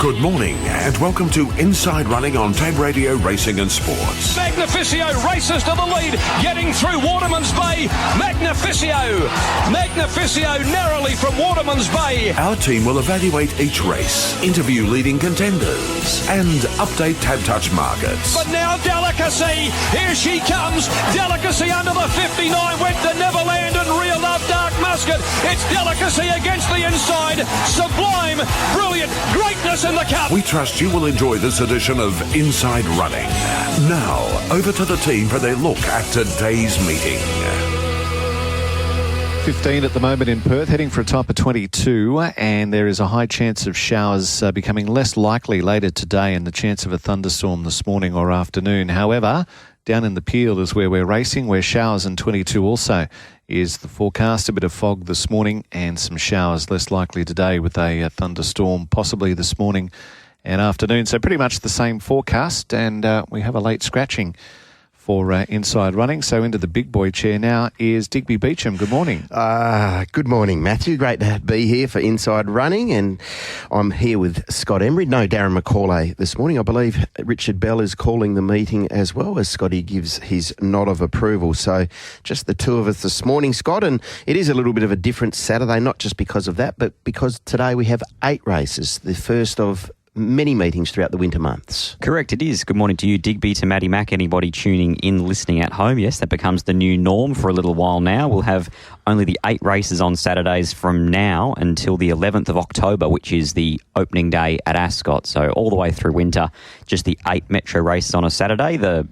Good morning and welcome to Inside Running on Tab Radio Racing and Sports. Magnificio races to the lead, getting through Waterman's Bay. Magnificio narrowly from Waterman's Bay. Our team will evaluate each race, interview leading contenders and update Tab Touch markets. But now Delicacy, here she comes. Delicacy under the 59 went to Neverland and Real Love Dark Musket. It's Delicacy against the inside. Sublime, brilliant, greatness in the cup. We trust you will enjoy this edition of Inside Running. Now, over to the team for their look at today's meeting. 15 at the moment in Perth, heading for a top of 22, and there is a high chance of showers becoming less likely later today and the chance of a thunderstorm this morning or afternoon. However, down in the Peel is where we're racing, where showers in 22 also is the forecast. A bit of fog this morning and some showers less likely today with a thunderstorm possibly this morning and afternoon. So pretty much the same forecast, and we have a late scratching for Inside Running. So into the big boy chair now is Digby Beacham. Good morning. Good morning, Matthew. Great to be here for Inside Running, and I'm here with Scott Embry. No, Darren McCauley this morning. I believe Richard Bell is calling the meeting as well, as Scotty gives his nod of approval. So just the two of us this morning, Scott, and it is a little bit of a different Saturday, not just because of that, but because today we have 8 races, the first of many meetings throughout the winter months. Correct, it is. Good morning to you, Digby, to Maddie Mack, anybody tuning in, listening at home. Yes, that becomes the new norm for a little while now. We'll have only the 8 races on Saturdays from now until the 11th of October, which is the opening day at Ascot. So all the way through winter, just the 8 metro races on a Saturday. The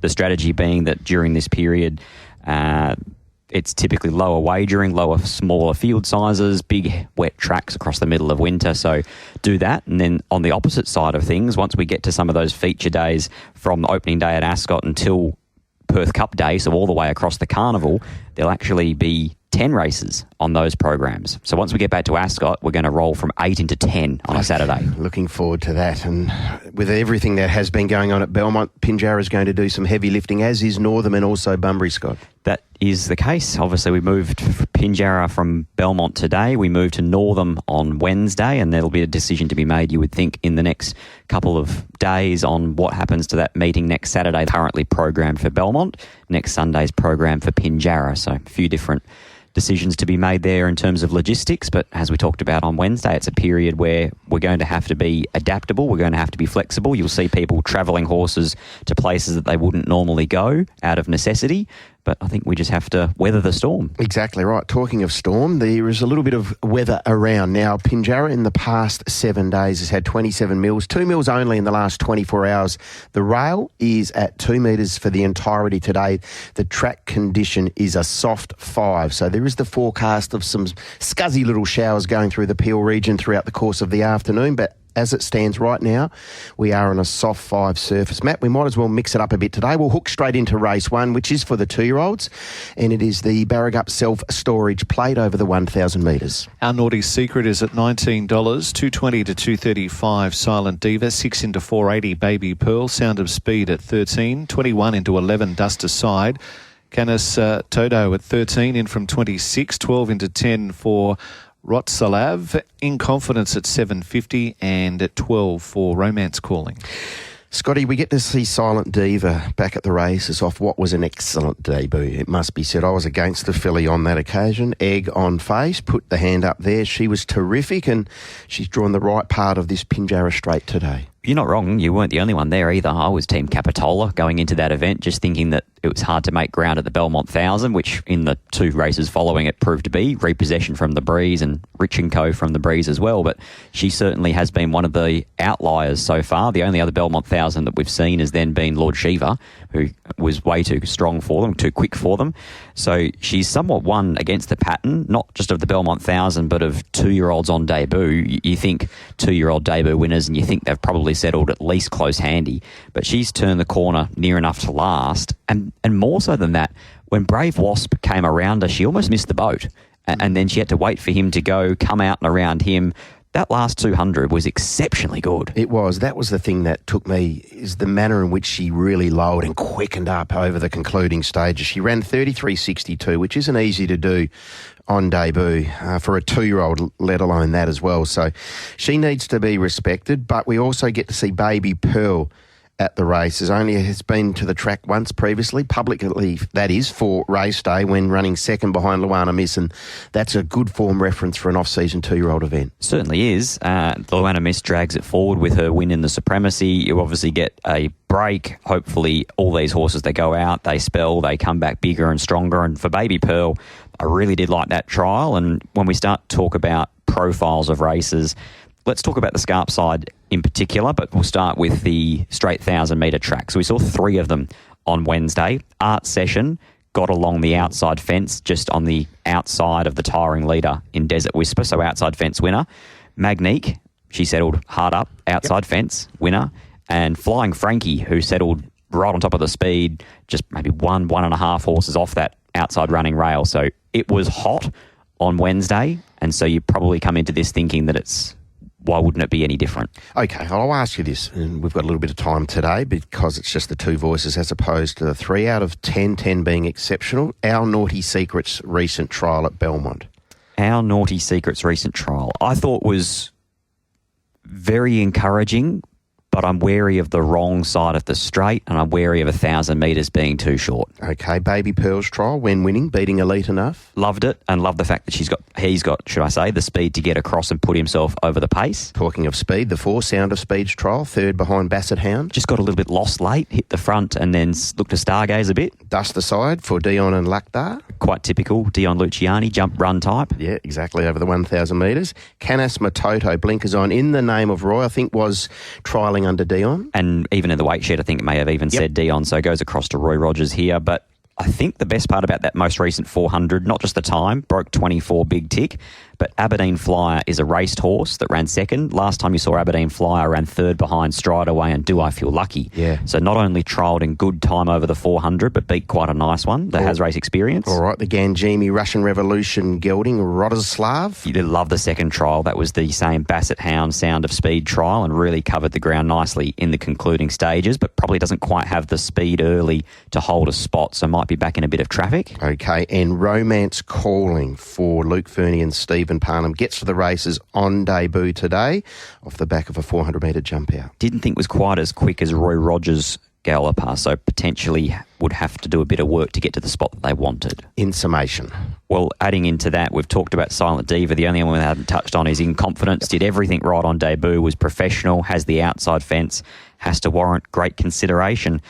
strategy being that during this period, it's typically lower wagering, smaller field sizes, big wet tracks across the middle of winter. So do that. And then on the opposite side of things, once we get to some of those feature days from opening day at Ascot until Perth Cup Day, so all the way across the carnival, there'll actually be 10 races on those programs. So once we get back to Ascot, we're going to roll from 8 into 10 on a Saturday. Looking forward to that. And with everything that has been going on at Belmont, Pinjarra is going to do some heavy lifting, as is Northam and also Bunbury, Scott. That is the case. Obviously, we moved Pinjarra from Belmont today. We moved to Northam on Wednesday, and there'll be a decision to be made, you would think, in the next couple of days on what happens to that meeting next Saturday, currently programmed for Belmont. Next Sunday's programmed for Pinjarra. So a few different decisions to be made there in terms of logistics, but as we talked about on Wednesday, it's a period where we're going to have to be adaptable, we're going to have to be flexible. You'll see people travelling horses to places that they wouldn't normally go out of necessity, but I think we just have to weather the storm. Exactly right. Talking of storm, there is a little bit of weather around now. Pinjarra in the past 7 days has had 27 mils, 2 mils only in the last 24 hours. The rail is at 2 metres for the entirety today. The track condition is a soft 5. So there is the forecast of some scuzzy little showers going through the Peel region throughout the course of the afternoon, but as it stands right now, we are on a soft 5 surface. Matt, we might as well mix it up a bit today. We'll hook straight into race 1, which is for the 2-year-olds, and it is the Barragup Self-Storage Plate over the 1,000 metres. Our Naughty Secret is at $19, $2.20 to $2.35, Silent Diva, 6 into $4.80, Baby Pearl, Sound of Speed at $13, 21 into $11, Dust Aside, Canis Todo at 13, in from 26, 12 into 10 for Rotsalav, In Confidence at $7.50, and at 12 for Romance Calling. Scotty, we get to see Silent Diva back at the races off what was an excellent debut, it must be said. I was against the filly on that occasion. Egg on face, put the hand up there. She was terrific, and she's drawn the right part of this Pinjarra straight today. You're not wrong. You weren't the only one there either. I was Team Capitola going into that event, just thinking that it was hard to make ground at the Belmont 1000, which in the 2 races following it proved to be. Repossession from the Breeze and Rich & Co. from the Breeze as well. But she certainly has been one of the outliers so far. The only other Belmont 1000 that we've seen has then been Lord Shiva, who was way too strong for them, too quick for them. So she's somewhat won against the pattern, not just of the Belmont 1000, but of 2-year-olds on debut. You think 2-year-old debut winners, and you think they've probably settled at least close handy. But she's turned the corner near enough to last. And more so than that, when Brave Wasp came around her, she almost missed the boat. And then she had to wait for him to come out and around him, That last 200 was exceptionally good. It was. That was the thing that took me, is the manner in which she really lowered and quickened up over the concluding stages. She ran 33.62, which isn't easy to do on debut for a 2-year-old, let alone that as well. So she needs to be respected, but we also get to see Baby Pearl at the races. Only has been to the track once previously, publicly that is, for race day when running second behind Luana Miss, and that's a good form reference for an off-season 2-year-old event. Certainly is. Luana Miss drags it forward with her win in the Supremacy. You obviously get a break. Hopefully all these horses, they go out, they spell, they come back bigger and stronger. And for Baby Pearl, I really did like that trial. And when we start to talk about profiles of races, let's talk about the Scarp side in particular, but we'll start with the straight 1,000-metre track. So we saw 3 of them on Wednesday. Art Session got along the outside fence, just on the outside of the tiring leader in Desert Whisper, so outside fence winner. Magnique, she settled hard up, outside fence winner. And Flying Frankie, who settled right on top of the speed, just maybe 1.5 horses off that outside running rail. So it was hot on Wednesday, and so you probably come into this thinking that why wouldn't it be any different? Okay, I'll ask you this, and we've got a little bit of time today because it's just the 2 voices as opposed to the 3 out of 10 being exceptional. Our Naughty Secrets recent trial at Belmont. Our Naughty Secrets recent trial, I thought was very encouraging, but I'm wary of the wrong side of the straight, and I'm wary of 1,000 metres being too short. Okay, Baby Pearl's trial, when winning, beating Elite Enough. Loved it, and loved the fact that he's got, should I say, the speed to get across and put himself over the pace. Talking of speed, the 4 Sound of Speed's trial, 3rd behind Basset Hound. Just got a little bit lost late, hit the front, and then looked to stargaze a bit. Dust aside for Dion and Lakdar. Quite typical Dion Luciani, jump run type. Yeah, exactly, over the 1,000 metres. Canas Matoto, blinkers on, in the name of Roy, I think was trialling under Dion. And even in the weight shed, I think it may have even said Dion, so it goes across to Roy Rogers here. But I think the best part about that most recent 400, not just the time, broke 24 big tick, but Aberdeen Flyer is a raced horse that ran second. Last time you saw Aberdeen Flyer ran 3rd behind Strideaway and Do I Feel Lucky. Yeah. So not only trialled in good time over the 400, but beat quite a nice one that has race experience. All right, the Ganjimi Russian Revolution gelding, Rodoslav. You did love the second trial. That was the same Basset Hound Sound of Speed trial and really covered the ground nicely in the concluding stages, but probably doesn't quite have the speed early to hold a spot, so might be back in a bit of traffic. Okay, and Romance Calling for Luke Fernie and Stephen Parnham gets to the races on debut today off the back of a 400-metre jump out. Didn't think it was quite as quick as Roy Rogers' galloper, so potentially would have to do a bit of work to get to the spot that they wanted. In summation. Well, adding into that, we've talked about Silent Diva. The only one we haven't touched on is In Confidence. Did everything right on debut, was professional, has the outside fence, has to warrant great consideration.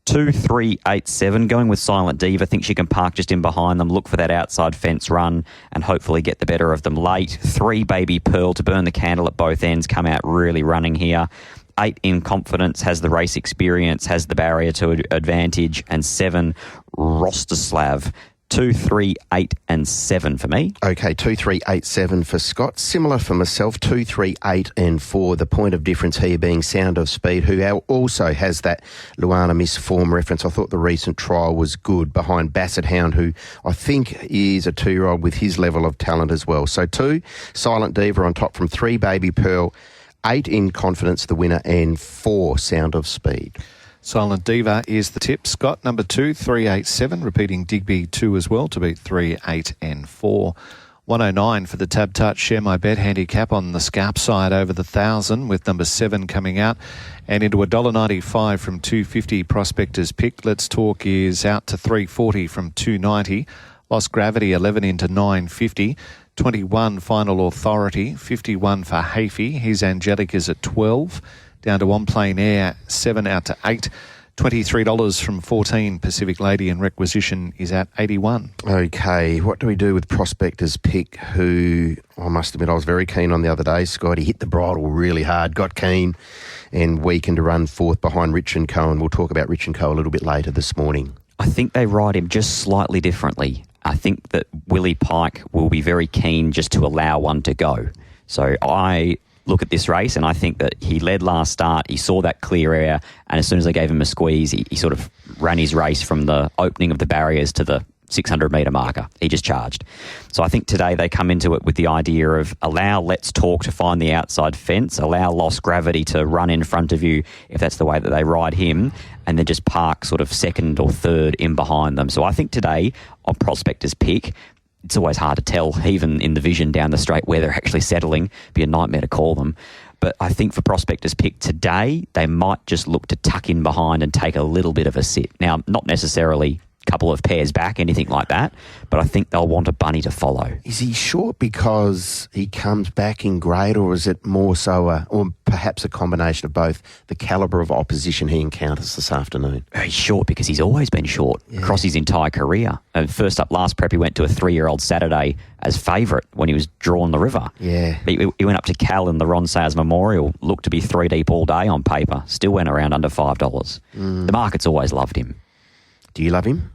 2-3-8-7, going with Silent Diva. Think she can park just in behind them, look for that outside fence run and hopefully get the better of them late. 3 Baby Pearl to burn the candle at both ends, come out really running here. 8 In Confidence, has the race experience, has the barrier to advantage. And 7 Rostislav. 2, 3, 8 and 7 for me. Okay, 2, 3, 8, 7 for Scott. Similar for myself, 2, 3, 8 and 4. The point of difference here being Sound of Speed, who also has that Luana Miss form reference. I thought the recent trial was good behind Basset Hound, who I think is a 2-year-old with his level of talent as well. So 2, Silent Diva on top from 3, Baby Pearl, 8 In Confidence, the winner, and 4, Sound of Speed. Silent Diva is the tip. Scott, number 2, 387, repeating Digby 2 as well to beat 3, 8 and 4. 109 for the Tab Touch Share My Bet handicap on the Scarp side over the 1,000 with number 7 coming out and into $1.95 from 250 Prospectors picked. Let's Talk is out to 340 from 290. Lost Gravity 11 into 950. 21 Final Authority, 51 for Hafey. His Angelic is at 12. Down to One Plain Air, 7 out to 8. $23 from 14. Pacific Lady and Requisition is at 81. Okay, what do we do with Prospector's Pick, who I must admit I was very keen on the other day. Scott, he hit the bridle really hard, got keen and weakened to run 4th behind Rich and Co. And we'll talk about Rich and Co. a little bit later this morning. I think they ride him just slightly differently. I think that Willie Pike will be very keen just to allow one to go. So I look at this race and I think that he led last start, he saw that clear air, and as soon as they gave him a squeeze, he sort of ran his race from the opening of the barriers to the 600-metre marker. He just charged. So I think today they come into it with the idea of allow Let's Talk to find the outside fence, allow Lost Gravity to run in front of you if that's the way that they ride him, and then just park sort of second or third in behind them. So I think today on Prospector's Pick, it's always hard to tell, even in the vision down the straight where they're actually settling. It'd be a nightmare to call them. But I think for Prospector's Pick today, they might just look to tuck in behind and take a little bit of a sit. Now, not necessarily a couple of pairs back, anything like that, but I think they'll want a bunny to follow. Is he short because he comes back in grade, or is it more so, or perhaps a combination of both, the calibre of opposition he encounters this afternoon? He's short because he's always been short across his entire career. First up, last prep, he went to a 3-year-old Saturday as favourite when he was drawn the river. Yeah. He went up to Cal in the Ron Sayers Memorial, looked to be 3 deep all day on paper, still went around under $5. The market's always loved him. Do you love him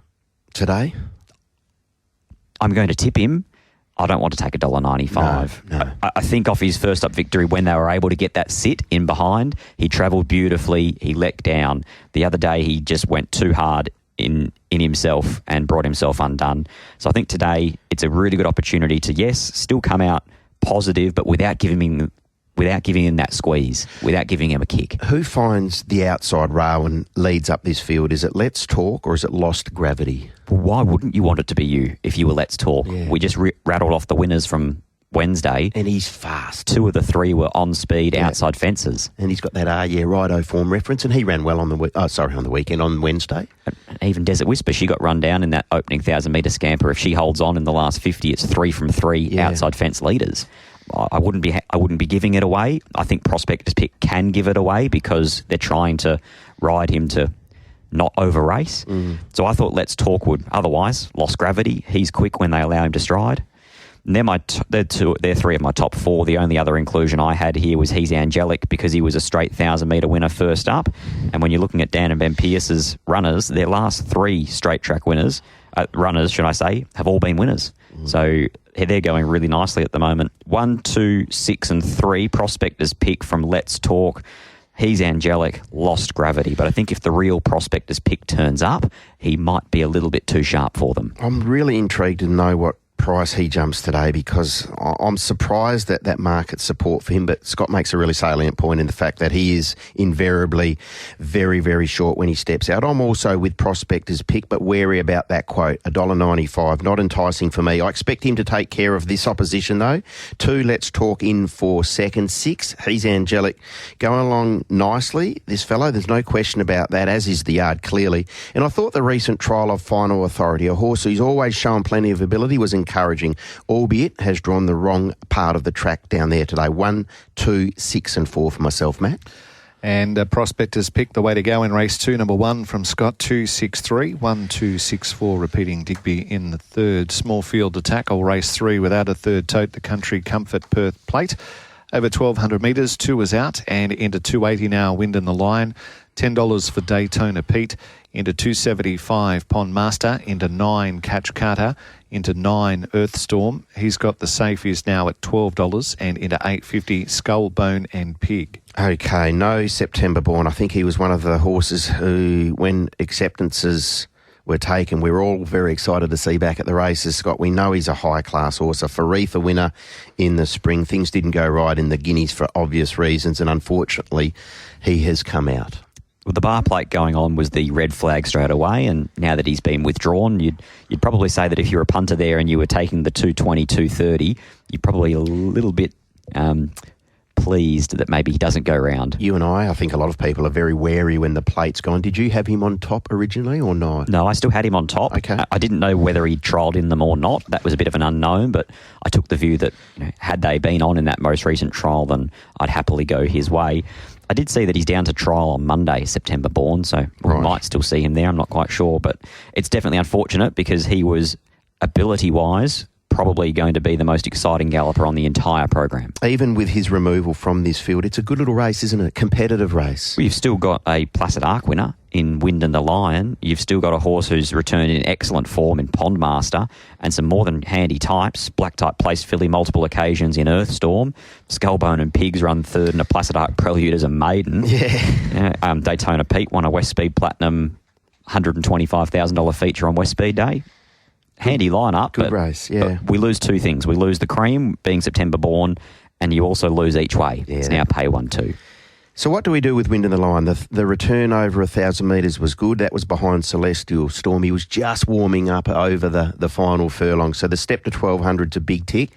today? I'm going to tip him. I don't want to take $1.95. No. I think off his first up victory, when they were able to get that sit in behind, he travelled beautifully. He let down. The other day, he just went too hard in himself and brought himself undone. So I think today it's a really good opportunity to, yes, still come out positive, but without giving him that squeeze, without giving him a kick. Who finds the outside rail and leads up this field? Is it Let's Talk or is it Lost Gravity? Well, why wouldn't you want it to be you if you were Let's Talk? Yeah. We just rattled off the winners from Wednesday. And he's fast. 2 of the 3 were on speed outside fences. And he's got that righto form reference, and he ran well on the weekend, on Wednesday. And even Desert Whisper, she got run down in that opening 1,000-metre scamper. If she holds on in the last 50, it's 3 from 3 outside fence leaders. I wouldn't be giving it away. I think Prospector's Pick can give it away because they're trying to ride him to not over race. So I thought Let's Talk would. Otherwise, Lost Gravity. He's quick when they allow him to stride. And they're 3 of my top 4. The only other inclusion I had here was He's Angelic because he was a straight 1,000-metre winner first up. And when you're looking at Dan and Ben Pearce's runners, their last 3 straight track winners, have all been winners. So they're going really nicely at the moment. 1, 2, 6 and 3 Prospector's Pick from Let's Talk. He's Angelic, Lost Gravity. But I think if the real Prospector's Pick turns up, he might be a little bit too sharp for them. I'm really intrigued to know what price he jumps today, because I'm surprised at that market support for him, but Scott makes a really salient point in the fact that he is invariably very, very short when he steps out. I'm also with Prospector's Pick, but wary about that quote, $1.95, not enticing for me. I expect him to take care of this opposition though. 2, Let's Talk in for second. 6, He's Angelic, going along nicely, this fellow, there's no question about that, as is the yard clearly. And I thought the recent trial of Final Authority, a horse who's always shown plenty of ability, was encouraging, albeit has drawn the wrong part of the track down there today. 1, 2, 6 and 4 for myself, Matt. And Prospector's Pick, the way to go in race 2, number 1 from Scott, 2, 6, 3, 1, 2, 6, 4, repeating Digby in the third. Small field to tackle, race 3 without a third tote, the Country Comfort Perth Plate. Over 1,200 metres, 2 is out and into 280 now, Wind in the Line. $10 for Daytona Pete, into 275 Pond Master, into 9 Catch Carter, into 9 Earthstorm. He's got the safe is now at $12 and into 850 Skull, Bone and Pig. Okay, no September Born. I think he was one of the horses who, when acceptances were taken, we were all very excited to see back at the races. Scott, we know he's a high-class horse, a Farifa winner in the spring. Things didn't go right in the Guineas for obvious reasons, and unfortunately, he has come out. Well, the bar plate going on was the red flag straight away, and now that he's been withdrawn, you'd probably say that if you're a punter there and you were taking the 220, 230, you're probably a little bit pleased that maybe he doesn't go round. You and I think a lot of people are very wary when the plate's gone. Did you have him on top originally or not? No, I still had him on top. Okay. I didn't know whether he trialled in them or not. That was a bit of an unknown, but I took the view that had they been on in that most recent trial, then I'd happily go his way. I did see that he's down to trial on Monday, September Born, so we might still see him there. I'm not quite sure, but it's definitely unfortunate because he was, ability-wise, probably going to be the most exciting galloper on the entire program. Even with his removal from this field, it's a good little race, isn't it? Competitive race. Well, you've still got a Placid Arc winner in Wind and the Lion. You've still got a horse who's returned in excellent form in Pond Master, and some more than handy types. Black Type placed filly multiple occasions in Earthstorm. Skullbone and Pigs run third in a Placid Arc Prelude as a maiden. Yeah. Daytona Pete won a Westspeed Platinum $125,000 feature on Westspeed Day. Handy lineup. Good race, yeah. But we lose two things. We lose the cream, being September born, and you also lose each way. Yeah. It's now pay 1-2. So what do we do with Wind in the Line? The return over 1,000 metres was good. That was behind Celestial Storm. He was just warming up over the final furlong. So the step to 1,200 to big tick.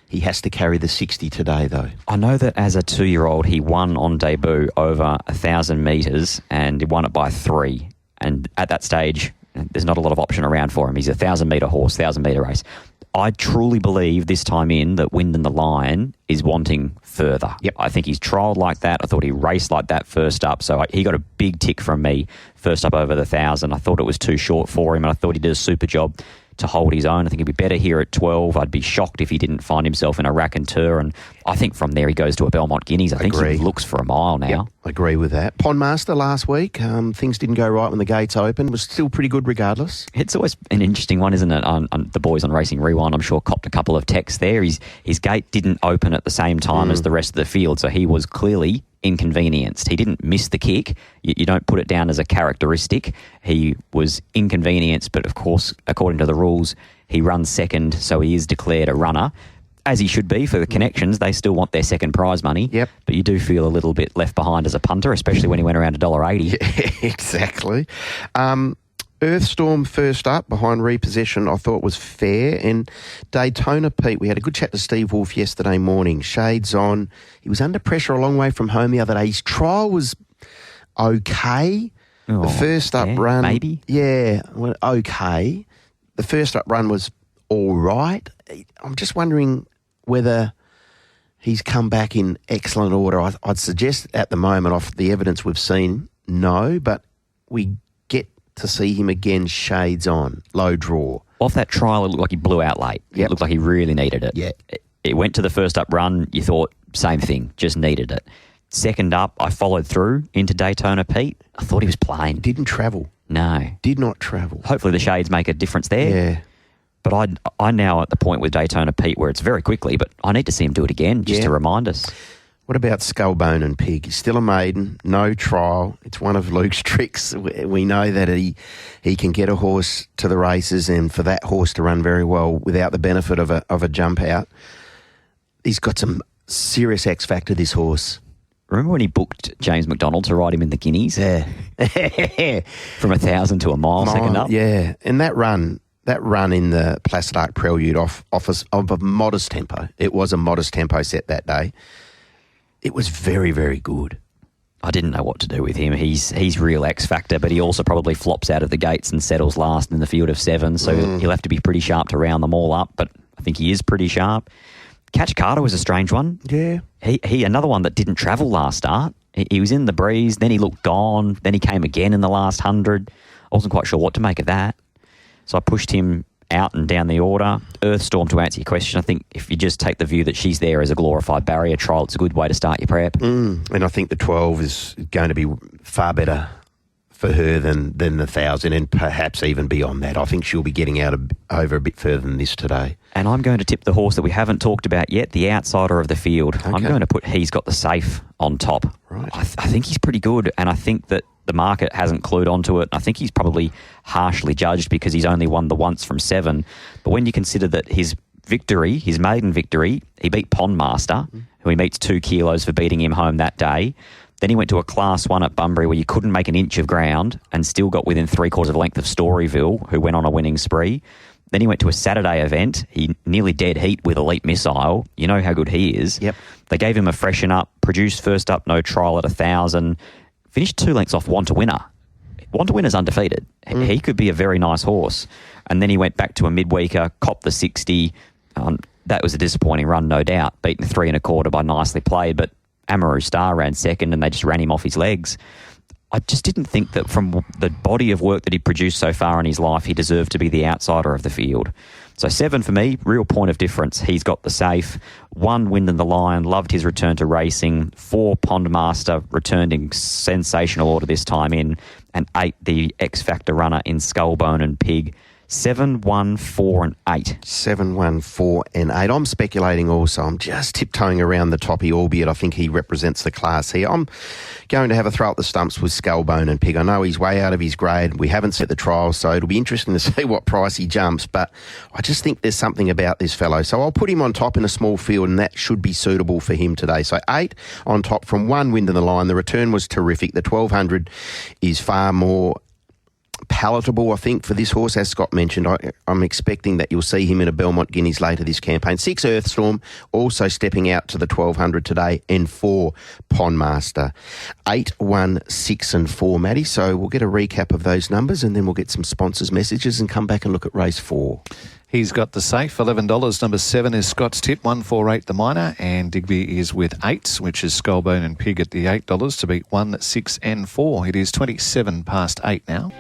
He has to carry the 60 today, though. I know that as a 2-year-old, he won on debut over 1,000 metres and he won it by 3. And at that stage, there's not a lot of option around for him. He's a 1,000-metre horse, 1,000-metre race. I truly believe this time in that Wind in the Line is wanting further. Yep. I think he's trialled like that. I thought he raced like that first up. So he got a big tick from me first up over the 1,000. I thought it was too short for him and I thought he did a super job to hold his own. I think he'd be better here at 12. I'd be shocked if he didn't find himself in a raconteur. And I think from there he goes to a Belmont Guineas. I think he looks for a mile now. Yep, I agree with that. Pondmaster last week, things didn't go right when the gates opened. Was still pretty good regardless. It's always an interesting one, isn't it? On the boys on Racing Rewind, I'm sure, copped a couple of texts there. His gate didn't open at the same time as the rest of the field, so he was clearly inconvenienced. He didn't miss the kick. You don't put it down as a characteristic. He was inconvenienced, but of course, according to the rules, he runs second, so he is declared a runner, as he should be for the connections. They still want their second prize money. Yep. But you do feel a little bit left behind as a punter, especially when he went around $1.80. Yeah, exactly. Earthstorm first up behind Repossession I thought was fair. And Daytona Pete, we had a good chat to Steve Wolf yesterday morning. Shades on. He was under pressure a long way from home the other day. His trial was okay. Oh, the first up run... maybe? Yeah, well, okay. The first up run was all right. I'm just wondering whether he's come back in excellent order. I'd suggest at the moment, off the evidence we've seen, no, but we get to see him again, shades on, low draw. Off that trial, it looked like he blew out late. Yep. It looked like he really needed it. Yeah. It went to the first up run, you thought, same thing, just needed it. Second up, I followed through into Daytona Pete. I thought he was plain. Didn't travel. No. Did not travel. Hopefully the shades make a difference there. Yeah. But I now at the point with Daytona Pete where it's very quickly, but I need to see him do it again just to remind us. What about Skullbone and Pig? He's still a maiden, no trial. It's one of Luke's tricks. We know that he can get a horse to the races, and for that horse to run very well without the benefit of a jump out, he's got some serious X factor, this horse. Remember when he booked James McDonald to ride him in the Guineas? Yeah. From 1,000 to a mile second up? Yeah. And that run in the Placid Arc Prelude off a modest tempo. It was a modest tempo set that day. It was very, very good. I didn't know what to do with him. He's real X factor, but he also probably flops out of the gates and settles last in the field of 7. So he'll have to be pretty sharp to round them all up. But I think he is pretty sharp. Catch Carter was a strange one. Yeah. He another one that didn't travel last start. He was in the breeze, then he looked gone, then he came again in the last 100. I wasn't quite sure what to make of that. So I pushed him out and down the order. Earthstorm, to answer your question, I think if you just take the view that she's there as a glorified barrier trial, it's a good way to start your prep. And I think the 12 is going to be far better for her than the 1,000, and perhaps even beyond that. I think she'll be getting out over a bit further than this today. And I'm going to tip the horse that we haven't talked about yet, the outsider of the field. Okay. I'm going to put He's Got the Safe on top. Right. I think he's pretty good, and I think that the market hasn't clued onto it. I think he's probably harshly judged because he's only won the once from 7. But when you consider that his victory, his maiden victory, he beat Pondmaster, who he meets 2 kilos for beating him home that day. Then he went to a Class 1 at Bunbury where you couldn't make an inch of ground and still got within 3/4 of a length of Storyville, who went on a winning spree. Then he went to a Saturday event. He nearly dead heat with Elite Missile. You know how good he is. Yep. They gave him a freshen up, produced first up, no trial at 1,000, finished 2 lengths off Want to Winner. Want to Winner's undefeated. He could be a very nice horse. And then he went back to a midweeker, copped the 60. That was a disappointing run, no doubt. Beaten 3 1/4 by Nicely Played, but Amaru Star ran second and they just ran him off his legs. I just didn't think that from the body of work that he produced so far in his life, he deserved to be the outsider of the field. So 7 for me, real point of difference. He's Got the Safe. 1 Wind in the Line, loved his return to racing. 4 Pondmaster, returned in sensational order this time in. And 8 the X Factor runner in Skullbone and Pig. 7, 1, 4 and 8. 7, 1, 4 and 8. I'm speculating also. I'm just tiptoeing around the toppy, albeit I think he represents the class here. I'm going to have a throw at the stumps with Skullbone and Pig. I know he's way out of his grade. We haven't set the trial, so it'll be interesting to see what price he jumps, but I just think there's something about this fellow. So I'll put him on top in a small field, and that should be suitable for him today. So 8 on top from one wind in the line. The return was terrific. The 1200 is far more palatable, I think, for this horse. As Scott mentioned, I'm expecting that you'll see him in a Belmont Guineas later this campaign. 6 Earthstorm also stepping out to the 1200 today, and 4 Pondmaster. 8, 1, 6 and 4, Matty. So we'll get a recap of those numbers, and then we'll get some sponsors' messages and come back and look at race 4. He's got the safe, $11. Number 7 is Scott's Tip, 148 the minor, and Digby is with 8, which is Skullbone and Pig at the $8 to beat 1, 6 and 4. It is 27 past 8 now.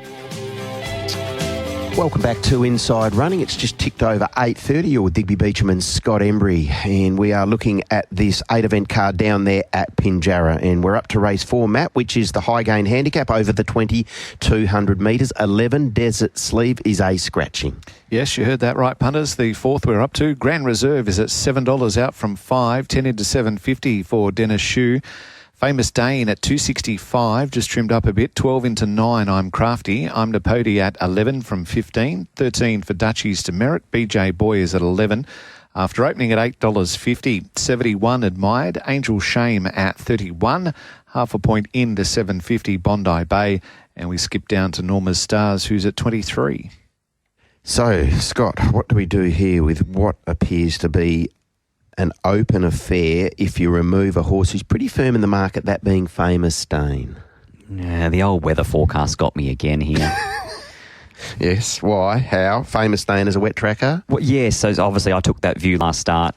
Welcome back to Inside Running. It's just ticked over 8:30. You're with Digby Beacham and Scott Embry, and we are looking at this 8-event card down there at Pinjarra, and we're up to race 4, Matt, which is the high gain handicap over the 2,200 metres. 11 Desert Sleeve is a scratching. Yes, you heard that right, punters. The 4th we're up to. Grand Reserve is at $7 out from 5, 10 into $7.50 for Dennis Shue. Famous Dane at $2.65, just trimmed up a bit. 12 into 9, I'm Crafty. I'm Napodi at 11 from 15. 13 for Dutchies to Merit. BJ Boy is at 11. After opening at $8.50. 71 Admired. Angel Shame at 31. Half a point into $7.50 Bondi Bay. And we skip down to Norma's Stars, who's at 23. So, Scott, what do we do here with what appears to be an open affair if you remove a horse who's pretty firm in the market, that being Famous Dane? Yeah, the old weather forecast got me again here. Yes, why? How? Famous Dane as a wet tracker? Well, yeah, so obviously I took that view last start,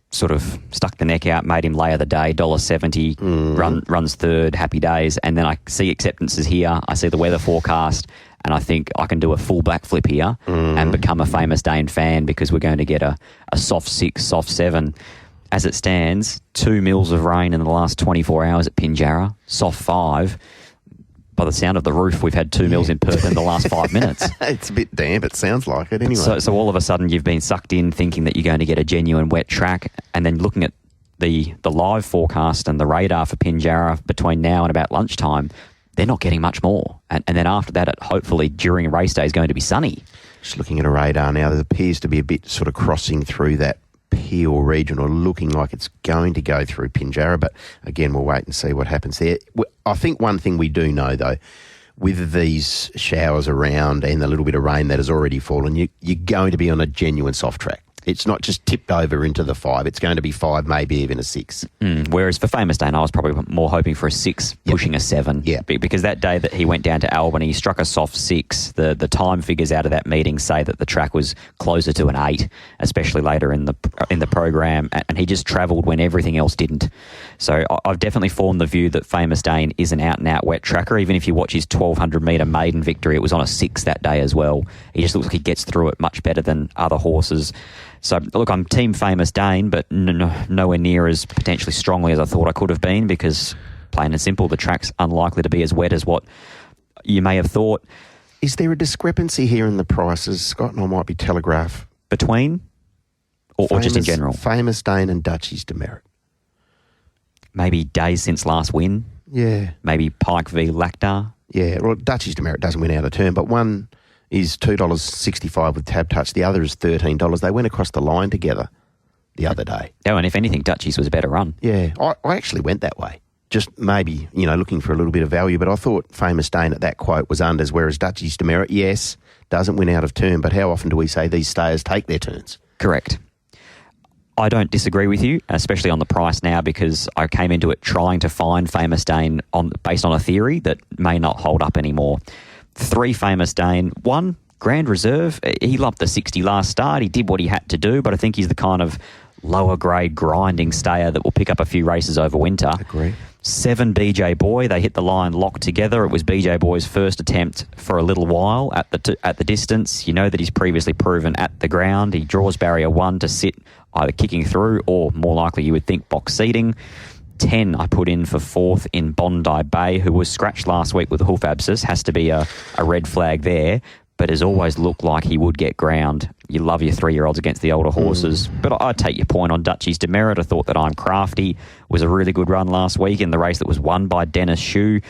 sort of stuck the neck out, made him lay of the day, $1.70, runs third, happy days, and then I see acceptances here, I see the weather forecast, and I think I can do a full backflip here and become a Famous Dane fan, because we're going to get a soft 6, soft 7. As it stands, 2 mils of rain in the last 24 hours at Pinjarra, soft 5. By the sound of the roof, we've had 2 mils in Perth in the last 5 minutes. It's a bit damp, it sounds like it anyway. So all of a sudden you've been sucked in thinking that you're going to get a genuine wet track, and then looking at the live forecast and the radar for Pinjarra between now and about lunchtime, they're not getting much more. And then after that, hopefully during race day is going to be sunny. Just looking at a radar now, there appears to be a bit sort of crossing through that Peel region, or looking like it's going to go through Pinjarra. But again, we'll wait and see what happens there. I think one thing we do know, though, with these showers around and the little bit of rain that has already fallen, you're going to be on a genuine soft track. It's not just tipped over into the 5. It's going to be 5, maybe even a 6. Whereas for Famous Dane, I was probably more hoping for a 6, pushing a 7. Yeah. Because that day that he went down to Albany, he struck a soft 6. The time figures out of that meeting say that the track was closer to an 8, especially later in the program, and he just travelled when everything else didn't. So I've definitely formed the view that Famous Dane is an out-and-out wet tracker. Even if you watch his 1,200-metre maiden victory, it was on a 6 that day as well. He just looks like he gets through it much better than other horses. So, look, I'm Team Famous Dane, but nowhere near as potentially strongly as I thought I could have been, because, plain and simple, the track's unlikely to be as wet as what you may have thought. Is there a discrepancy here in the prices, Scott? And I might be telegraph. Between? Or just in general? Famous Dane and Dutchies Demerit. Maybe days since last win? Yeah. Maybe Pike v Lactar? Yeah, well, Dutchies Demerit doesn't win out of turn, but one is $2.65 with Tab Touch. The other is $13. They went across the line together the other day. Oh, and if anything, Dutchies was a better run. Yeah, I actually went that way. Just maybe, looking for a little bit of value, but I thought Famous Dane at that quote was unders, whereas Dutchies Demerit, yes, doesn't win out of turn, but how often do we say these stayers take their turns? Correct. I don't disagree with you, especially on the price now, because I came into it trying to find Famous Dane based on a theory that may not hold up anymore. 3 Famous Dane, 1 Grand Reserve. He loved the 60 last start. He did what he had to do, but I think he's the kind of lower grade grinding stayer that will pick up a few races over winter. Agree. 7 BJ Boy. They hit the line locked together. It was BJ Boy's first attempt for a little while at the distance. You know that he's previously proven at the ground. He draws barrier 1 to sit either kicking through or, more likely you would think, box seating. 10 I put in for 4th in Bondi Bay, who was scratched last week with a hoof abscess. Has to be a red flag there. but has always looked like he would get ground. You love your 3-year-olds against the older horses. But I take your point on Dutchie's Demerit. I thought that I'm Crafty was a really good run last week in the race that was won by Dennis Shue.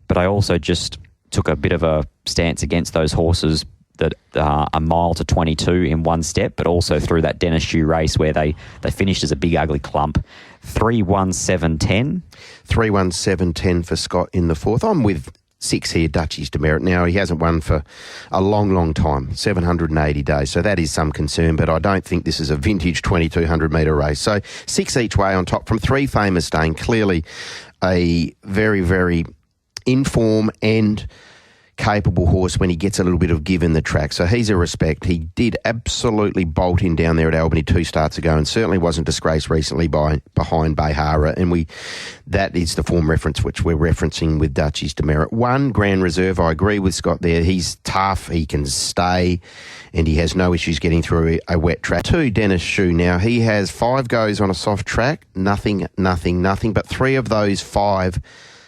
But I also just took a bit of a stance against those horses that are a mile to 22 in one step, but also through that Dennis Shue race where they finished as a big ugly clump. 3-1-7-10. 3-1-7-10 for Scott in the fourth. I'm with 6 here, Dutchie's Demerit. Now, he hasn't won for a long, long time, 780 days, so that is some concern, but I don't think this is a vintage 2,200 metre race. So 6 each way on top from 3 Famous Dane, clearly a very, very in form and capable horse when he gets a little bit of give in the track. So he's a respect. He did absolutely bolt in down there at Albany 2 starts ago and certainly wasn't disgraced recently behind Behara. And that is the form reference which we're referencing with Dutchie's Demerit. 1 Grand Reserve, I agree with Scott there. He's tough, he can stay, and he has no issues getting through a wet track. 2 Dennis Shue. Now, he has 5 goes on a soft track, nothing, but 3 of those 5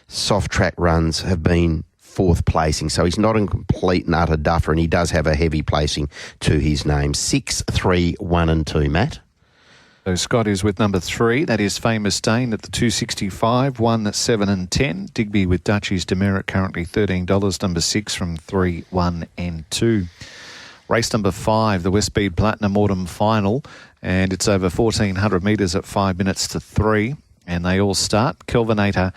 soft track runs have been 4th placing, so he's not a complete and utter duffer, and he does have a heavy placing to his name. 6, 3, 1 and 2, Matt. So Scott is with number 3. That is Famous Dane at the 265, 1, 7 and 10. Digby with Dutchie's Demerit currently $13. Number 6 from 3, 1 and 2. Race number 5, the Westspeed Platinum Autumn Final, and it's over 1,400 metres at 5 minutes to 3, and they all start. Kelvinator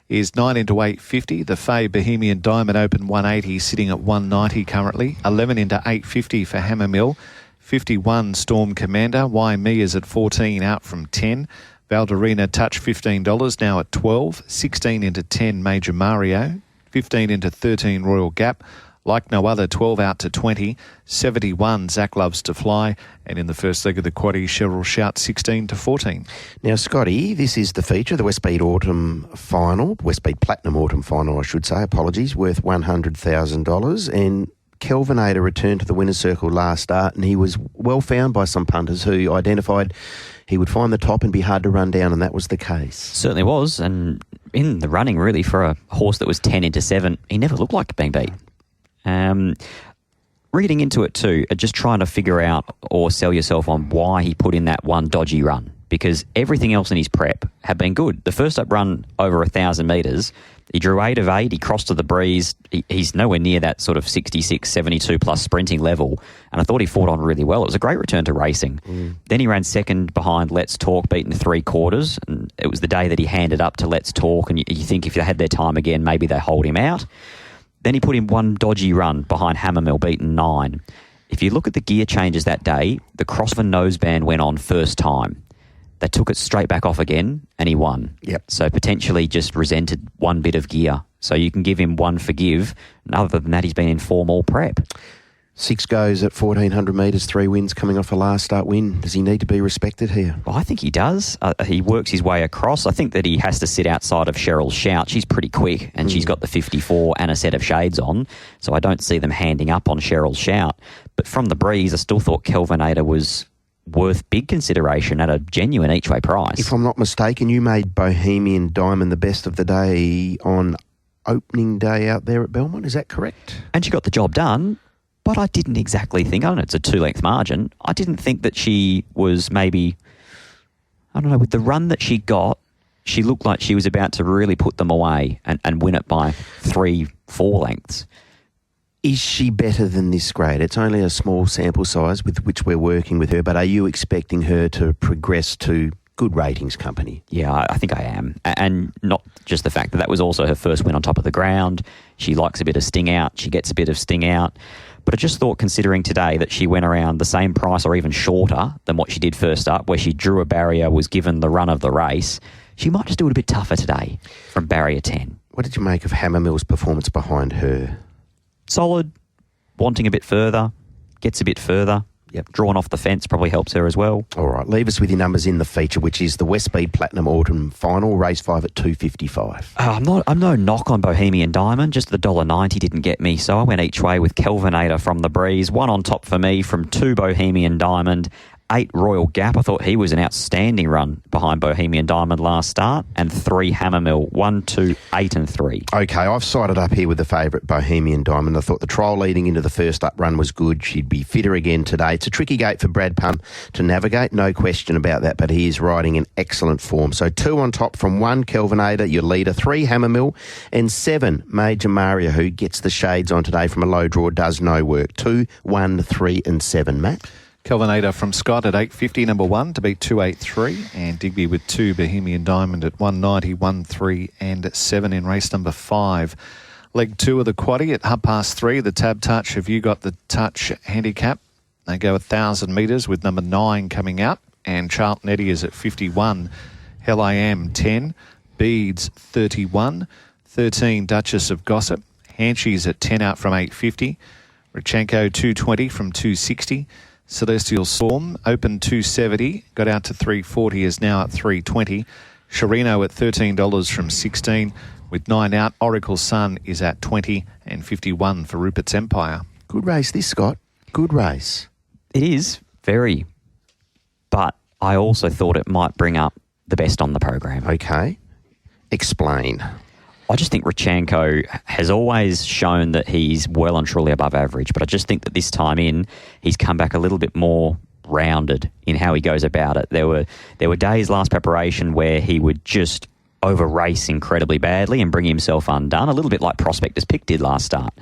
is 9 into 850. The Fay Bohemian Diamond Open 180 sitting at 190 currently. 11 into 850 for Hammer Mill. 51 Storm Commander. Why Me is at 14 out from 10. Valderina Touch $15 now at 12. 16 into 10 Major Mario. 15 into 13 Royal Gap. Like No Other, 12 out to 20. 71, Zach Loves to Fly. And in the first leg of the quaddie, Cheryl Shout, 16 to 14. Now, Scotty, this is the feature, the Westspeed Autumn Final, Westspeed Platinum Autumn Final, I should say, apologies, worth $100,000. And Kelvinator returned to the winner's circle last start, and he was well found by some punters who identified he would find the top and be hard to run down, and that was the case. Certainly was, and in the running, really, for a horse that was 10 into 7, he never looked like being beat. Reading into it too, just trying to figure out or sell yourself on why he put in that one dodgy run, because everything else in his prep had been good. The first up run over 1,000 metres, he drew 8 of 8, he crossed to the breeze. He's nowhere near that sort of 66, 72 plus sprinting level, and I thought he fought on really well. It was a great return to racing. Then he ran second behind Let's Talk, beaten 3/4, and it was the day that he handed up to Let's Talk, and you think if they had their time again, maybe they hold him out. Then he put in one dodgy run behind Hammermill, beaten 9. If you look at the gear changes that day, the crossover noseband went on first time. They took it straight back off again, and he won. Yep. So potentially just resented one bit of gear. So you can give him one forgive. And other than that, he's been in form all prep. 6 goes at 1,400 metres, 3 wins coming off a last start win. Does he need to be respected here? Well, I think he does. He works his way across. I think that he has to sit outside of Cheryl Shout. She's pretty quick, and she's got the 54 and a set of shades on, so I don't see them handing up on Cheryl Shout. But from the breeze, I still thought Kelvinator was worth big consideration at a genuine each-way price. If I'm not mistaken, you made Bohemian Diamond the best of the day on opening day out there at Belmont. Is that correct? And she got the job done. But I didn't exactly think, I don't know, it's a 2-length margin. I didn't think that she was maybe, I don't know, with the run that she got, she looked like she was about to really put them away and win it by 3-4 lengths. Is she better than this grade? It's only a small sample size with which we're working with her, but are you expecting her to progress to good ratings company? Yeah, I think I am. And not just the fact that was also her first win on top of the ground. She likes a bit of sting out. She gets a bit of sting out. But I just thought, considering today that she went around the same price or even shorter than what she did first up, where she drew a barrier, was given the run of the race, she might just do it a bit tougher today from barrier 10. What did you make of Hammermill's performance behind her? Solid, wanting a bit further, gets a bit further. Yep. Drawn off the fence probably helps her as well. All right, leave us with your numbers in the feature, which is the Westspeed Platinum Autumn Final, race 5 at 255. I'm no knock on Bohemian Diamond, just the $1.90 didn't get me, so I went each way with Kelvinator from the breeze. 1 on top for me from 2 Bohemian Diamond, 8 Royal Gap. I thought he was an outstanding run behind Bohemian Diamond last start. And 3 Hammermill, 1, 2, 8 and 3. Okay, I've sided up here with the favourite Bohemian Diamond. I thought the trial leading into the first up run was good. She'd be fitter again today. It's a tricky gate for Brad Pum to navigate, no question about that, but he is riding in excellent form. So 2 on top from 1 Kelvinator, your leader, 3 Hammermill, and 7 Major Maria, who gets the shades on today from a low draw, does no work. 2, 1, 3 and 7, Matt. Kelvinator from Scott at 8.50, number 1, to beat 283. And Digby with 2, Bohemian Diamond at 190, 1, 3 and 7 in race number 5. Leg 2 of the quaddie at 3:30, the Tab Touch. Have you got the Touch handicap? They go 1,000 metres with number 9 coming out. And Charlton Eddy is at 51. Hell I Am 10. Beads 31. 13 Duchess of Gossip. Hanshies at 10 out from 8.50. Rachenko 220 from 260. Celestial Storm opened 270, got out to 340, is now at 320. Sharino at $13 from 16. With 9 out, Oracle Sun is at 20 and 51 for Rupert's Empire. Good race this, Scott. Good race. It is very, but I also thought it might bring up the best on the program. Okay. Explain. I just think Rachenko has always shown that he's well and truly above average, but I just think that this time in, he's come back a little bit more rounded in how he goes about it. There were days last preparation where he would just over-race incredibly badly and bring himself undone, a little bit like Prospectus Pick did last start.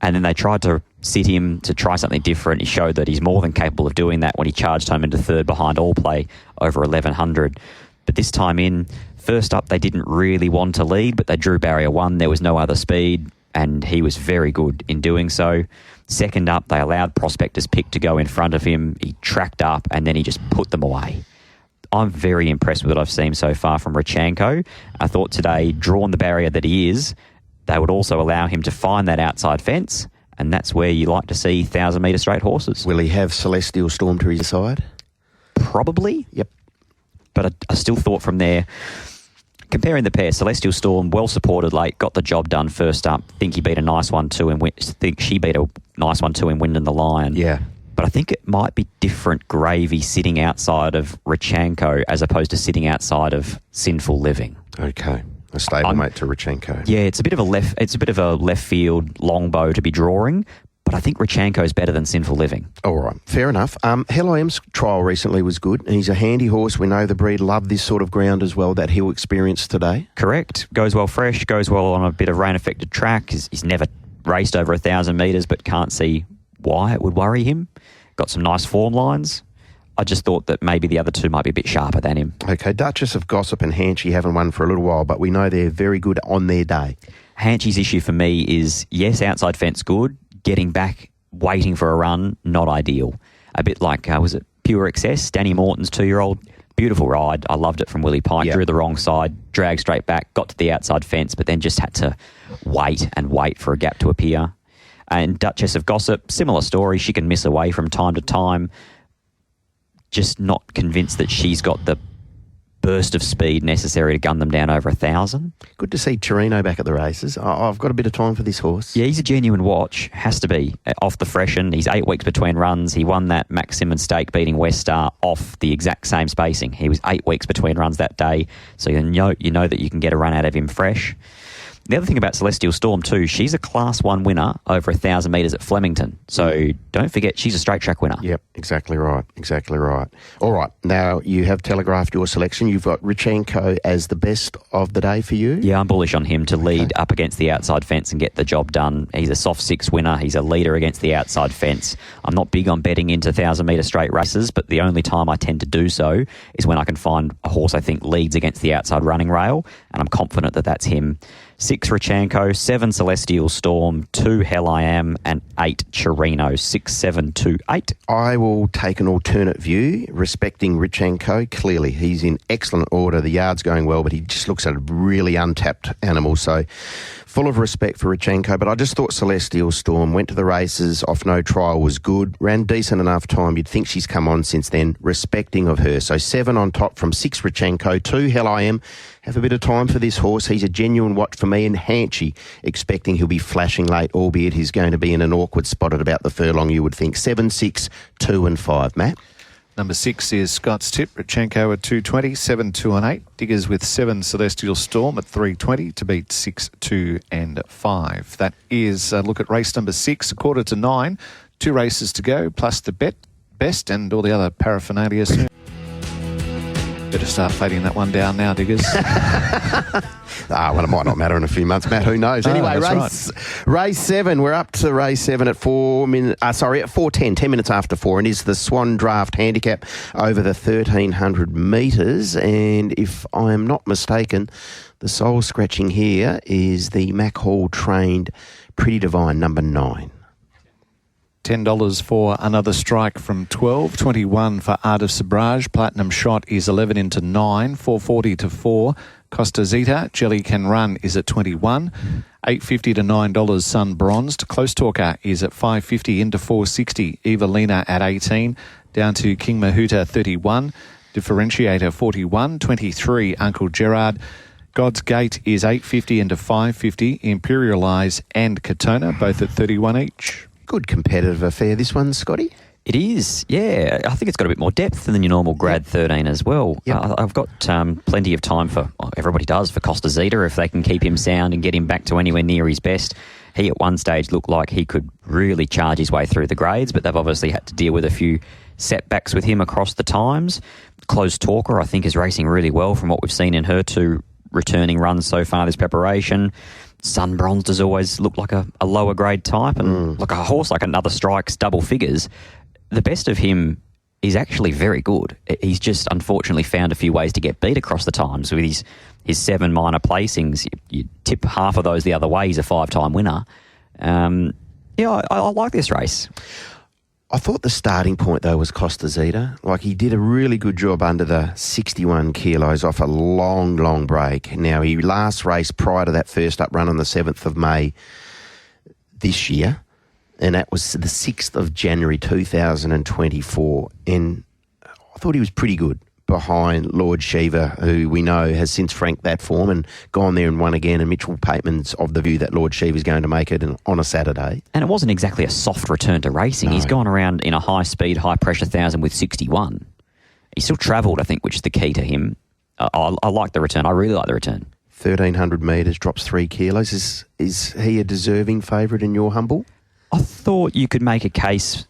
And then they tried to sit him to try something different. He showed that he's more than capable of doing that when he charged home into third behind All Play over 1,100. But this time in, first up, they didn't really want to lead, but they drew barrier 1. There was no other speed, and he was very good in doing so. Second up, they allowed Prospectus Pick to go in front of him. He tracked up, and then he just put them away. I'm very impressed with what I've seen so far from Rachenko. I thought today, drawn the barrier that he is, they would also allow him to find that outside fence, and that's where you like to see 1,000-metre straight horses. Will he have Celestial Storm to his side? Probably. Yep. But I still thought from there, comparing the pair, Celestial Storm, well supported late, got the job done first up. Think he beat a nice 1-2 and think she beat a nice 1-2 in Wind and the Lion. Yeah. But I think it might be different gravy sitting outside of Rachenko as opposed to sitting outside of Sinful Living. Okay. A stablemate to Rachenko. Yeah, it's a bit of a left field longbow to be drawing, but I think Rachenko is better than Sinful Living. All right, fair enough. Hell I Am's trial recently was good. He's a handy horse. We know the breed love this sort of ground as well that he'll experience today. Correct. Goes well fresh, goes well on a bit of rain-affected track. He's never raced over 1,000 metres, but can't see why it would worry him. Got some nice form lines. I just thought that maybe the other two might be a bit sharper than him. Okay, Duchess of Gossip and Hanchy haven't won for a little while, but we know they're very good on their day. Hanchy's issue for me is, yes, outside fence good, getting back, waiting for a run, not ideal. A bit like, was it Pure Excess, Danny Morton's 2-year-old? Beautiful ride. I loved it from Willie Pike. Yep. Drew the wrong side, dragged straight back, got to the outside fence, but then just had to wait and wait for a gap to appear. And Duchess of Gossip, similar story. She can miss away from time to time. Just not convinced that she's got the burst of speed necessary to gun them down over 1,000. Good to see Torino back at the races. I've got a bit of time for this horse. Yeah, he's a genuine watch. Has to be. Off the freshen. He's 8 weeks between runs. He won that Max Simmons stake beating West Star off the exact same spacing. He was 8 weeks between runs that day, so you know that you can get a run out of him fresh. The other thing about Celestial Storm too, she's a Class 1 winner over 1,000 metres at Flemington. So don't forget, she's a straight track winner. Yep, exactly right. Exactly right. All right, now you have telegraphed your selection. You've got Rachenko as the best of the day for you. Yeah, I'm bullish on him to lead up against the outside fence and get the job done. He's a soft 6 winner. He's a leader against the outside fence. I'm not big on betting into 1,000-metre straight races, but the only time I tend to do so is when I can find a horse I think leads against the outside running rail, and I'm confident that that's him. 6 Rachenko, 7 Celestial Storm, 2 Hell I Am, and 8 Chirino. 6, 7, 2, 8. I will take an alternate view, respecting Rachenko. Clearly, he's in excellent order. The yard's going well, but he just looks at a really untapped animal. So, full of respect for Rachenko, but I just thought Celestial Storm went to the races off no trial, was good, ran decent enough time. You'd think she's come on since then, respecting of her. So 7 on top from 6 Rachenko, 2 Hell I Am. Have a bit of time for this horse. He's a genuine watch for me, and Hanchy, expecting he'll be flashing late, albeit he's going to be in an awkward spot at about the furlong, you would think. 7, 6, 2 and 5. Matt? Number 6 is Scott's Tip, Rachenko at 2.20, 7, 2 and 8. Diggers with 7, Celestial Storm at 3.20 to beat 6, 2 and 5. That is a look at race number 6, 8:45. 2 races to go, plus the best and all the other paraphernalia soon. Better start fading that one down now, Diggers. Well, it might not matter in a few months, Matt. Who knows? Anyway, race 7. We're up to race 7 at 4:10, 10 minutes after 4, and is the Swan Draft Handicap over the 1,300 metres. And if I am not mistaken, the soul scratching here is the Mac Hall trained Pretty Divine, number 9. $10 for Another Strike from 12, 21 for Art of Sabrage. Platinum Shot is 11 into 9, 440 to 4. Costa Zeta, Jelly Can Run is at 21, $8.50 to $9 Sun Bronzed. Close Talker is at $5.50 into 460. Evelina at 18, down to King Mahuta 31. Differentiator 41, 23 Uncle Gerard. God's Gate is $8.50 into 5.50. Imperial Eyes and Katona both at 31 each. Good competitive affair, this one, Scotty. It is, yeah. I think it's got a bit more depth than your normal grade 13 as well. Yep. I've got plenty of time for, everybody does, for Costa Zeta if they can keep him sound and get him back to anywhere near his best. He at one stage looked like he could really charge his way through the grades, but they've obviously had to deal with a few setbacks with him across the times. Close Talker, I think, is racing really well from what we've seen in her 2 returning runs so far this preparation. Sun Bronzed has always looked like a lower grade type, and like a horse like Another Strike's double figures. The best of him is actually very good. He's just unfortunately found a few ways to get beat across the times with his 7 minor placings. You tip half of those the other way, he's a 5-time winner. I like this race. I thought the starting point, though, was Costa Zeta. Like, he did a really good job under the 61 kilos off a long, long break. Now, he last raced prior to that first up run on the 7th of May this year, and that was the 6th of January 2024. And I thought he was pretty good behind Lord Shiva, who we know has since franked that form and gone there and won again. And Mitchell Pateman's of the view that Lord Shiva's going to make it on a Saturday. And it wasn't exactly a soft return to racing. No. He's gone around in a high-speed, high-pressure 1,000 with 61. He still travelled, I think, which is the key to him. I like the return. I really like the return. 1,300 metres, drops 3 kilos. Is he a deserving favourite in your humble? I thought you could make a case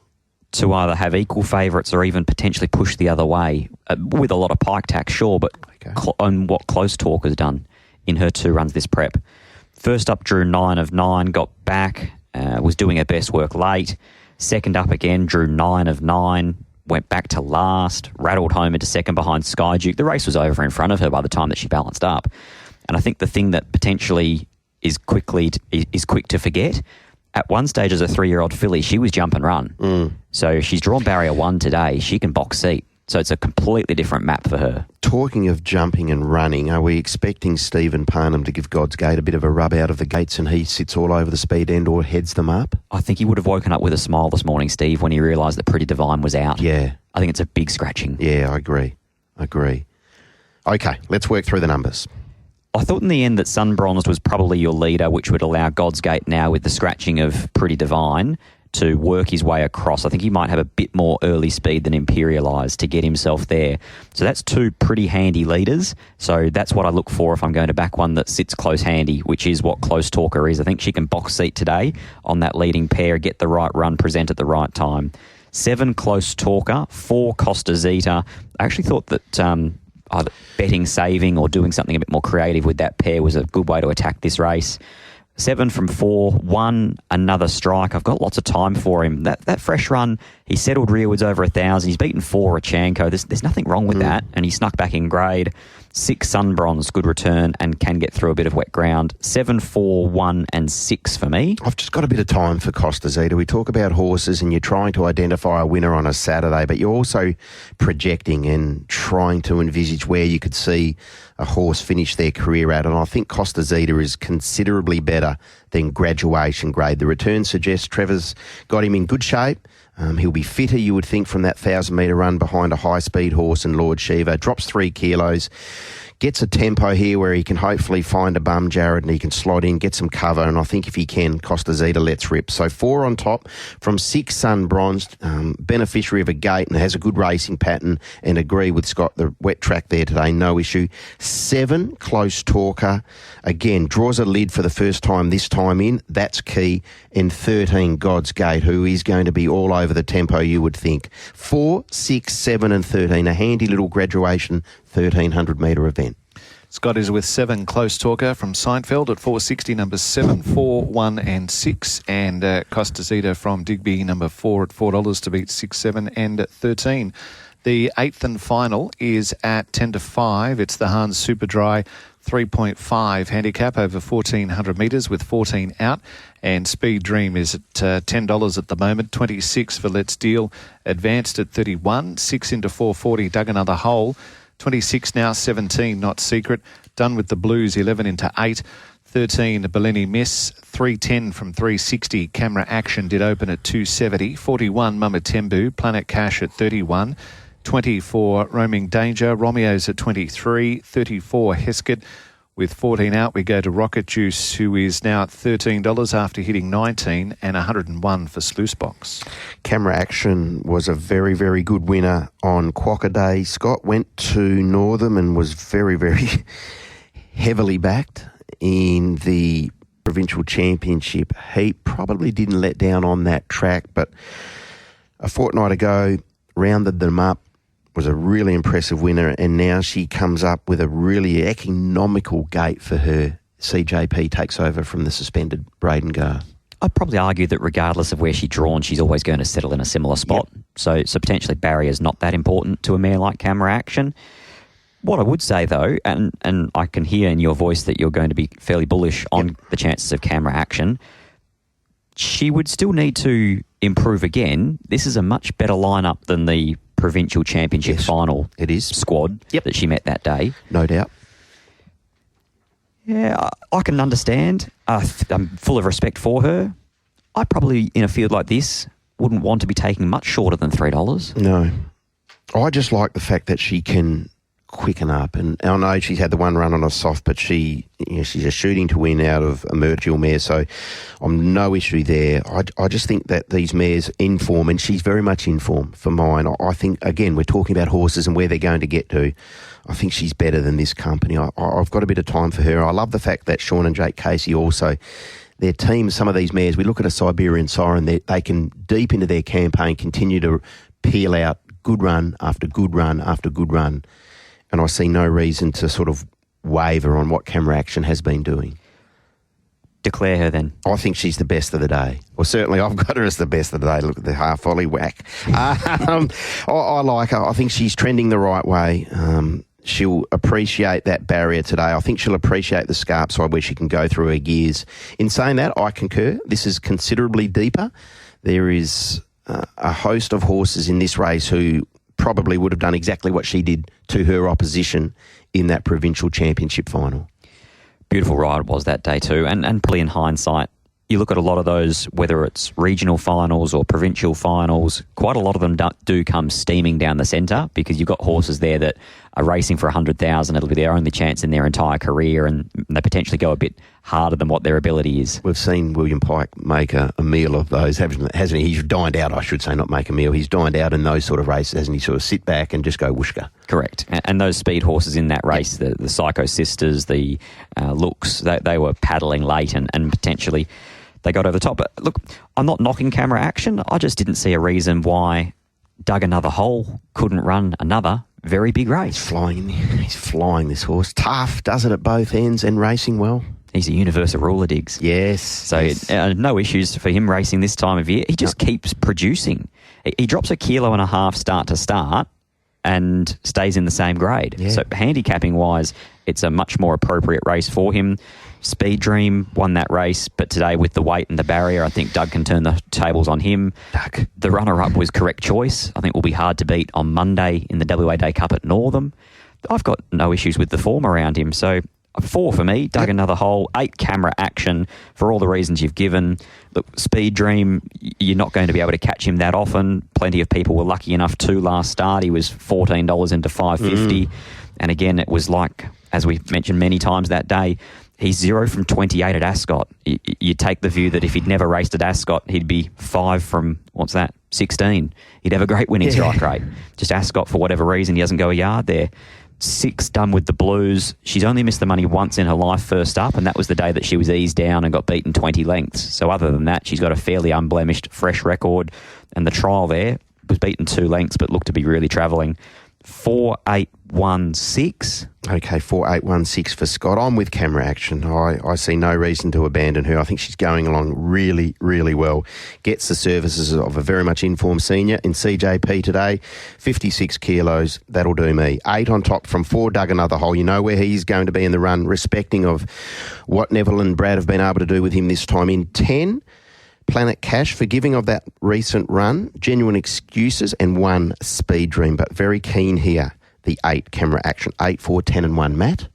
to either have equal favourites or even potentially push the other way with a lot of pike tack, sure, but on what Close Talk has done in her 2 runs this prep. First up drew 9 of 9, got back, was doing her best work late. Second up again, drew 9 of 9, went back to last, rattled home into second behind Sky Duke. The race was over in front of her by the time that she balanced up. And I think the thing that potentially is quick to forget, at one stage as a 3-year-old filly, she was jump and run. So she's drawn barrier 1 today. She can box seat. So it's a completely different map for her. Talking of jumping and running, are we expecting Stephen Parnham to give God's Gate a bit of a rub out of the gates and he sits all over the speed end or heads them up? I think he would have woken up with a smile this morning, Steve, when he realised that Pretty Divine was out. Yeah. I think it's a big scratching. Yeah, I agree. Okay, let's work through the numbers. I thought in the end that Sun Bronzed was probably your leader, which would allow God's Gate now with the scratching of Pretty Divine to work his way across. I think he might have a bit more early speed than Imperial Eyes to get himself there. So that's 2 pretty handy leaders. So that's what I look for if I'm going to back one that sits close handy, which is what Close Talker is. I think she can box seat today on that leading pair, get the right run, present at the right time. 7 Close Talker, 4 Costa Zeta. I actually thought that either betting, saving, or doing something a bit more creative with that pair was a good way to attack this race. 7 from 4, 1 Another Strike. I've got lots of time for him. That fresh run, he settled rearwards over 1,000. He's beaten 4 Rachenko. There's nothing wrong with that, and he snuck back in grade. 6 Sun Bronze, good return, and can get through a bit of wet ground. 7, 4, 1, and 6 for me. I've just got a bit of time for Costa Zeta. We talk about horses and you're trying to identify a winner on a Saturday, but you're also projecting and trying to envisage where you could see a horse finish their career at. And I think Costa Zeta is considerably better than Graduation Grade. The return suggests Trevor's got him in good shape. He'll be fitter, you would think, from that 1,000-metre run behind a high-speed horse and Lord Shiva. Drops 3 kilos. Gets a tempo here where he can hopefully find a bum, Jared, and he can slot in, get some cover, and I think if he can, Costa Zeta lets rip. So 4 on top from 6 Sun Bronzed, beneficiary of a gate and has a good racing pattern, and agree with Scott, the wet track there today, no issue. 7 Close Talker, again, draws a lid for the first time this time in, that's key, and 13 God's Gate, who is going to be all over the tempo, you would think. 4, 6, 7 and 13, a handy little graduation 1,300 metre event. Scott is with 7 Close Talker from Seinfeld at 460, numbers 7, 4, 1 and 6. And Costa Zeta from Digby, number 4 at $4 to beat 6, 7 and 13. The 8th and final is at 10 to 5. It's the Hans Super Dry 3.5 handicap over 1,400 metres with 14 out. And Speed Dream is at $10 at the moment. 26 for Let's Deal, advanced at 31. 6 into 440, dug another hole. 26 now, 17, Not Secret. Done with the Blues, 11 into 8. 13, Bellini Miss. 310 from 360. Camera Action did open at 270. 41, Mama Tembu. Planet Cash at 31. 24, Roaming Danger. Romeo's at 23. 34, Heskett. With 14 out, we go to Rocket Juice, who is now at $13 after hitting 19, and 101 for Sluice Box. Camera Action was a very, very good winner on Quokka Day. Scott went to Northam and was very, very heavily backed in the provincial championship. He probably didn't let down on that track, but a fortnight ago, rounded them up. Was a really impressive winner, and now she comes up with a really economical gate for her. CJP takes over from the suspended Braden Gar. I'd probably argue that regardless of where she's drawn, she's always going to settle in a similar spot. Yep. So potentially barrier's not that important to a mare like Camera Action. What I would say, though, and I can hear in your voice that you're going to be fairly bullish on the chances of Camera Action, she would still need to improve again. This is a much better lineup than the provincial championship final squad that she met that day. No doubt. Yeah, I can understand. I'm full of respect for her. I probably, in a field like this, wouldn't want to be taking much shorter than $3. No. I just like the fact that she can quicken up. And I know she's had the one run on a soft, but she's a shooting to win out of a Mertial mare, so I'm no issue there. I just think that these mares in form, and she's very much in form for mine. I think, again, we're talking about horses and where they're going to get to. I think she's better than this company. I've got a bit of time for her. I love the fact that Sean and Jake Casey also, their team, some of these mares, we look at a Siberian Siren, they can, deep into their campaign, continue to peel out good run after good run after good run. And I see no reason to sort of waver on what Camera Action has been doing. Declare her then. I think she's the best of the day. Well, certainly I've got her as the best of the day. Look at the half volley whack. I like her. I think she's trending the right way. She'll appreciate that barrier today. I think she'll appreciate the scarp side where she can go through her gears. In saying that, I concur. This is considerably deeper. There is a host of horses in this race who probably would have done exactly what she did to her opposition in that provincial championship final. Beautiful ride was that day too. And probably in hindsight, you look at a lot of those, whether it's regional finals or provincial finals, quite a lot of them do come steaming down the centre because you've got horses there that are racing for 100,000. It'll be their only chance in their entire career, and they potentially go a bit harder than what their ability is. We've seen William Pike make a meal of those, hasn't he? He's dined out, I should say, not make a meal. He's dined out in those sort of races, hasn't he? Sort of sit back and just go whooshka. Correct. And those speed horses in that race, the Psycho Sisters, the Looks, they were paddling late and potentially they got over the top. But look, I'm not knocking Camera Action. I just didn't see a reason why dug another hole couldn't run another very big race. He's flying, this horse. Tough, does it at both ends and racing well. He's a universal ruler, Diggs. Yes. So yes. No issues for him racing this time of year. He just keeps producing. He drops 1.5 kilos start to start and stays in the same grade. Yeah. So handicapping-wise, it's a much more appropriate race for him. Speed Dream won that race, but today with the weight and the barrier, I think Doug can turn the tables on him. Doug. The runner-up was Correct Choice. I think will be hard to beat on Monday in the WA Day Cup at Northam. I've got no issues with the form around him, so 4 for me, dug another hole, 8 Camera Action for all the reasons you've given. Look, Speed Dream, you're not going to be able to catch him that often. Plenty of people were lucky enough to last start. He was $14 into $5.50. And again, it was like, as we've mentioned many times that day, he's 0 from 28 at Ascot. You take the view that if he'd never raced at Ascot, he'd be 5 from, 16. He'd have a great winning strike rate. Just Ascot, for whatever reason, he doesn't go a yard there. 6 done with the Blues. She's only missed the money once in her life first up, and that was the day that she was eased down and got beaten 20 lengths. So other than that, she's got a fairly unblemished, fresh record. And the trial there was beaten 2 lengths, but looked to be really travelling. 4-8-1-6. Okay, 4-8-1-6 for Scott. I'm with Camera Action. I see no reason to abandon her. I think she's going along really, really well. Gets the services of a very much informed senior in CJP today. 56 kilos. That'll do me. 8 on top from 4. Dug another hole. You know where he's going to be in the run, respecting of what Neville and Brad have been able to do with him this time. In 10, Planet Cash, forgiving of that recent run, Genuine Excuses, and 1 Speed Dream, but very keen here. The 8 Camera Action, 8, 4, 10 and 1. Matt?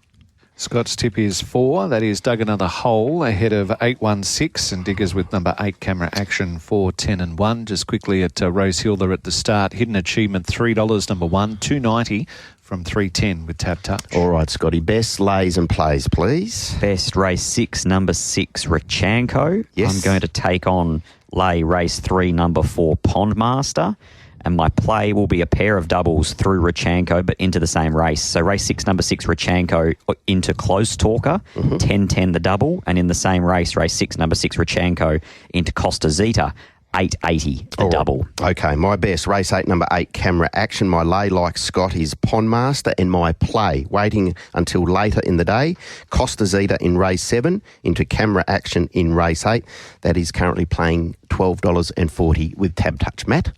Scott's tip is 4. That is dug another hole ahead of 8-1-6, and Diggers with number 8 Camera Action, 4, 10 and 1. Just quickly at Rosehill, they're at the start. Hidden Achievement, $3, number 1, $2.90 from 3.10 with Tab Touch. All right, Scotty. Best lays and plays, please. Best race 6, number 6, Rachanko. Yes. I'm going to take on lay race 3, number 4, Pondmaster. And my play will be a pair of doubles through Rachanko, but into the same race. So race 6, number 6, Rachanko into Close Talker, 10-10 the double. And in the same race, race 6, number 6, Rachanko into Costa Zeta, 880 the double. Okay, my best, race 8, number 8, Camera Action. My lay, like Scott, is Pondmaster, and my play, waiting until later in the day, Costa Zeta in race 7 into Camera Action in race 8. That is currently playing $12.40 with Tab Touch. Matt?